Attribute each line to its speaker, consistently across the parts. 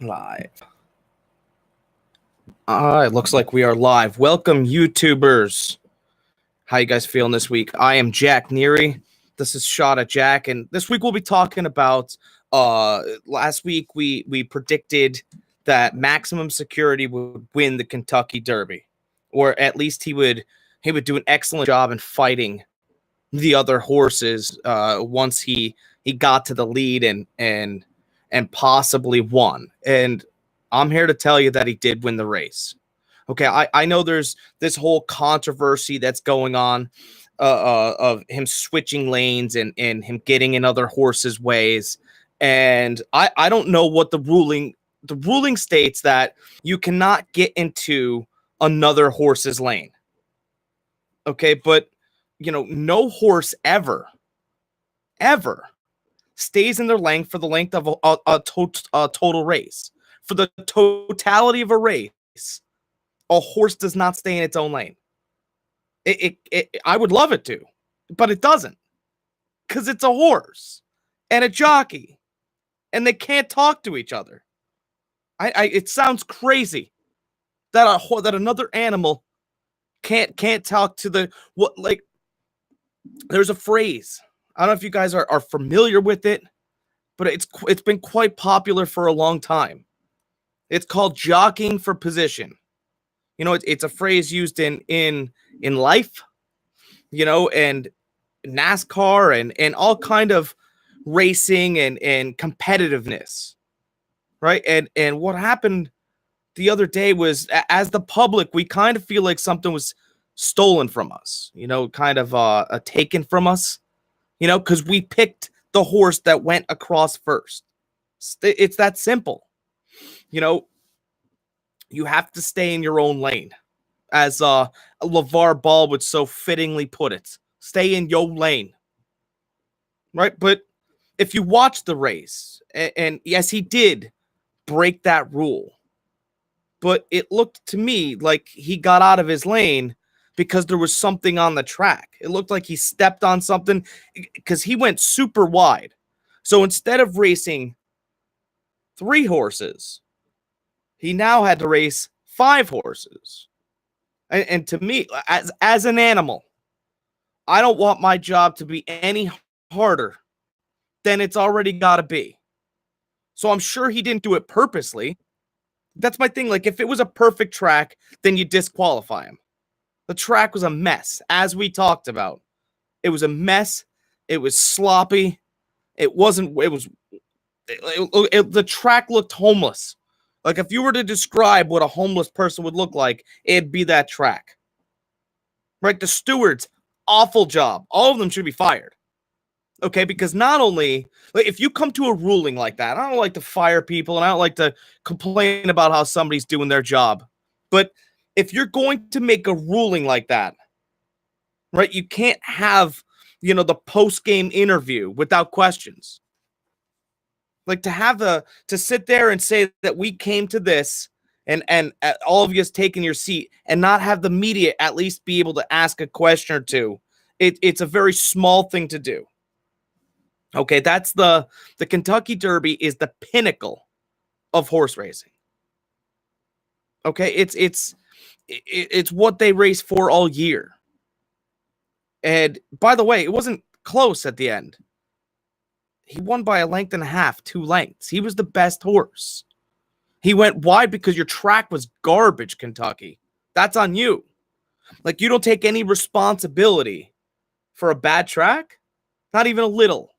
Speaker 1: Live. It looks like we are live. Welcome, YouTubers. How you guys feeling this week? I am Jack Neary. This is Shot at Jack, and this week we'll be talking about. Last week we predicted that Maximum Security would win the Kentucky Derby, or at least he would do an excellent job in fighting the other horses once he got to the lead and possibly won. And I'm here to tell you that he did win the race. Okay, I know there's this whole controversy that's going on of him switching lanes and him getting in other horses' ways. And I don't know what the ruling states that you cannot get into another horse's lane. Okay, but no horse ever stays in their lane for the length of a total race. For the totality of a race, a horse does not stay in its own lane. I would love it to, but it doesn't, because it's a horse and a jockey, and they can't talk to each other. It sounds crazy that that another animal can't talk to the what. Like, there's a phrase. I don't know if you guys are familiar with it, but it's been quite popular for a long time. It's called jockeying for position. It's a phrase used in life, and NASCAR and all kind of racing and competitiveness, right? And what happened the other day was, as the public, we kind of feel like something was stolen from us, kind of taken from us, because we picked the horse that went across first. It's that simple. You have to stay in your own lane, as LeVar Ball would so fittingly put it. Stay in your lane, right? But if you watch the race, and yes, he did break that rule, but it looked to me like he got out of his lane because there was something on the track. It looked like he stepped on something, because he went super wide. So instead of racing 3 horses, he now had to race 5 horses. And to me, as an animal, I don't want my job to be any harder than it's already got to be. So I'm sure he didn't do it purposely. That's my thing. Like, if it was a perfect track, then you disqualify him. The track was a mess, as we talked about. It was a mess. It was sloppy. It wasn't. The track looked homeless. Like, if you were to describe what a homeless person would look like, it'd be that track. Right? The stewards, awful job. All of them should be fired. Okay, because not only, like, if you come to a ruling like that, I don't like to fire people, and I don't like to complain about how somebody's doing their job. But if you're going to make a ruling like that, right, you can't have, the post-game interview without questions. Like, to sit there and say that we came to this and all of you has taken your seat, and not have the media at least be able to ask a question or two, it's a very small thing to do. Okay, that's the Kentucky Derby is the pinnacle of horse racing. Okay, it's what they race for all year. And by the way, it wasn't close at the end. He won by a length and a half, 2 lengths. He was the best horse. He went wide because your track was garbage, Kentucky. That's on you. Like, you don't take any responsibility for a bad track? Not even a little.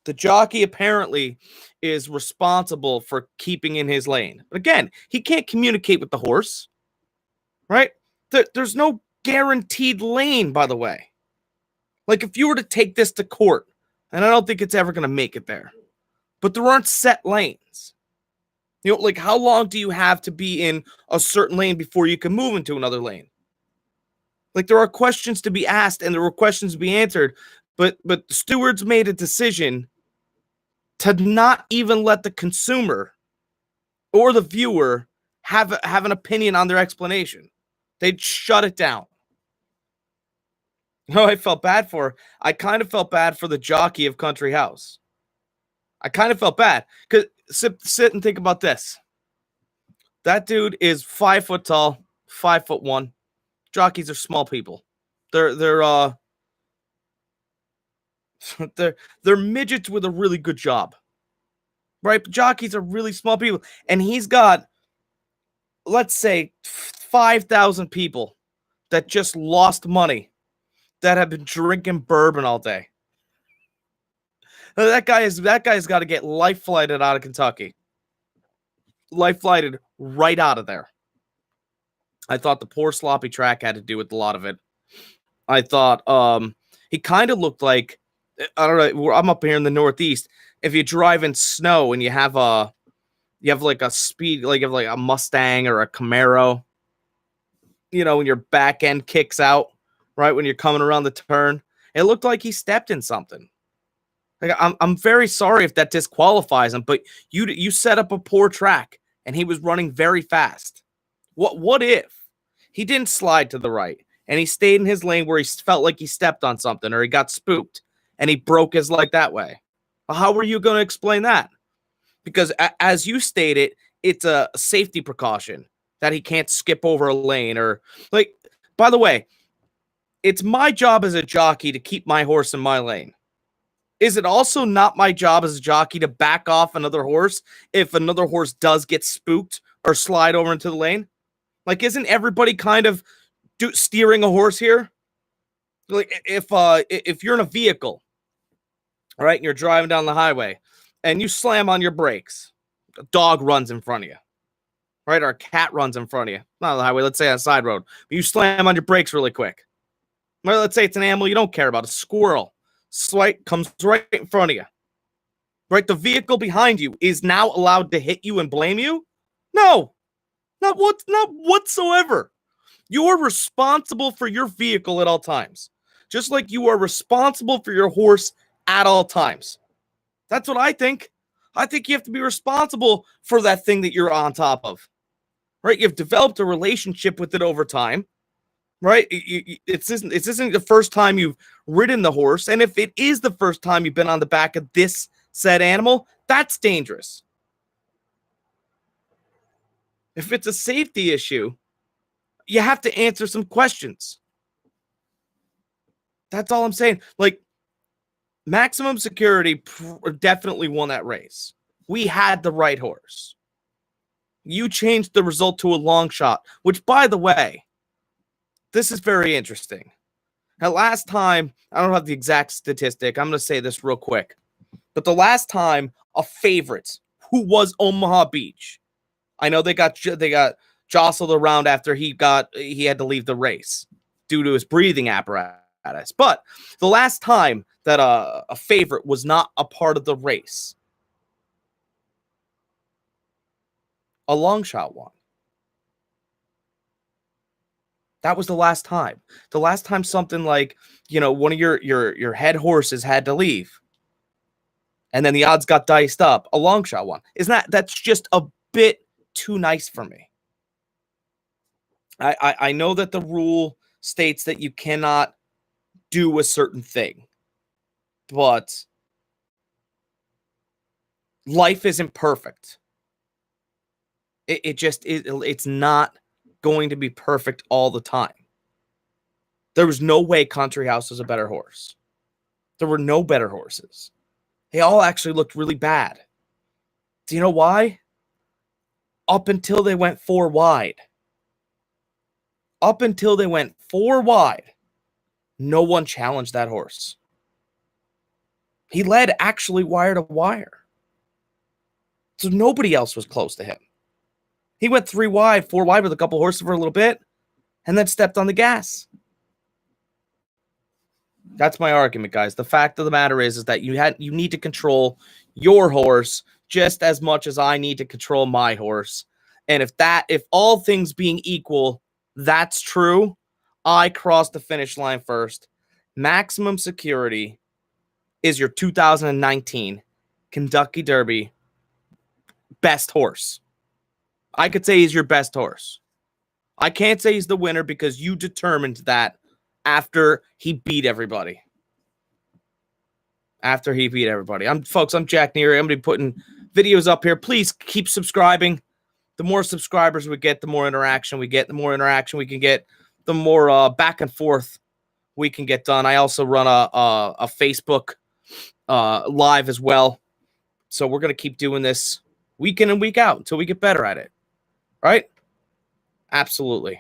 Speaker 1: The jockey apparently is responsible for keeping in his lane. But again, he can't communicate with the horse, right? There's no guaranteed lane, by the way. Like, if you were to take this to court, and I don't think it's ever going to make it there, but there aren't set lanes. Like, how long do you have to be in a certain lane before you can move into another lane? Like, there are questions to be asked, and there were questions to be answered, but the stewards made a decision to not even let the consumer or the viewer have an opinion on their explanation. They'd shut it down. I felt bad for. I kind of felt bad for the jockey of Country House. I kind of felt bad because sit and think about this. That dude is 5 foot tall, 5'1". Jockeys are small people. They're they're midgets with a really good job, right? But jockeys are really small people, and he's got, let's say, 5,000 people that just lost money that have been drinking bourbon all day. That guy's got to get life flighted out of Kentucky. Life flighted right out of there. I thought the poor sloppy track had to do with a lot of it. I thought he kind of looked like, I don't know, I'm up here in the Northeast. If you drive in snow and you have like a speed, like you have like a Mustang or a Camaro, you know, when your back end kicks out, right when you're coming around the turn, it looked like he stepped in something. Like, I'm very sorry if that disqualifies him, but you set up a poor track and he was running very fast. What if he didn't slide to the right and he stayed in his lane where he felt like he stepped on something or he got spooked and he broke his leg that way? How are you going to explain that? Because as you stated, it's a safety precaution that he can't skip over a lane or, like, by the way, it's my job as a jockey to keep my horse in my lane. Is it also not my job as a jockey to back off another horse if another horse does get spooked or slide over into the lane? Like, isn't everybody kind of steering a horse here? Like, if you're in a vehicle, all right, and you're driving down the highway and you slam on your brakes, a dog runs in front of you, right? Or a cat runs in front of you. Not on the highway, let's say on a side road. But you slam on your brakes really quick. Well, let's say it's an animal you don't care about, a squirrel. Swipe comes right in front of you. Right? The vehicle behind you is now allowed to hit you and blame you? No. Not whatsoever. You're responsible for your vehicle at all times. Just like you are responsible for your horse at all times. That's what I think. I think you have to be responsible for that thing that you're on top of. Right? You've developed a relationship with it over time. Right? This isn't the first time you've ridden the horse. And if it is the first time you've been on the back of this said animal, that's dangerous. If it's a safety issue, you have to answer some questions. That's all I'm saying. Like, Maximum Security definitely won that race. We had the right horse. You changed the result to a long shot, which, by the way, this is very interesting. Now, last time, I don't have the exact statistic. I'm going to say this real quick. But the last time a favorite, who was Omaha Beach, I know they got jostled around after he had to leave the race due to his breathing apparatus. But the last time that a favorite was not a part of the race, a long shot won. That was the last time. The last time something like, one of your head horses had to leave, and then the odds got diced up, a long shot won. That's just a bit too nice for me. I know that the rule states that you cannot do a certain thing, but life isn't perfect. It's not going to be perfect all the time. There was no way Country House was a better horse. There were no better horses. They all actually looked really bad. Do you know why? Up until they went 4 wide. Up until they went 4 wide, no one challenged that horse. He led actually wire to wire. So nobody else was close to him. He went 3 wide, 4 wide with a couple horses for a little bit, and then stepped on the gas. That's my argument, guys. The fact of the matter is that you need to control your horse just as much as I need to control my horse. And if all things being equal, that's true, I crossed the finish line first. Maximum Security is your 2019 Kentucky Derby best horse. I could say he's your best horse. I can't say he's the winner because you determined that after he beat everybody. after he beat everybody. Folks, I'm Jack Neary. I'm going to be putting videos up here. Please keep subscribing. The more subscribers we get, the more interaction we get. The more interaction we can get, the more back and forth we can get done. I also run a Facebook live as well. So we're going to keep doing this week in and week out until we get better at it. Right? Absolutely.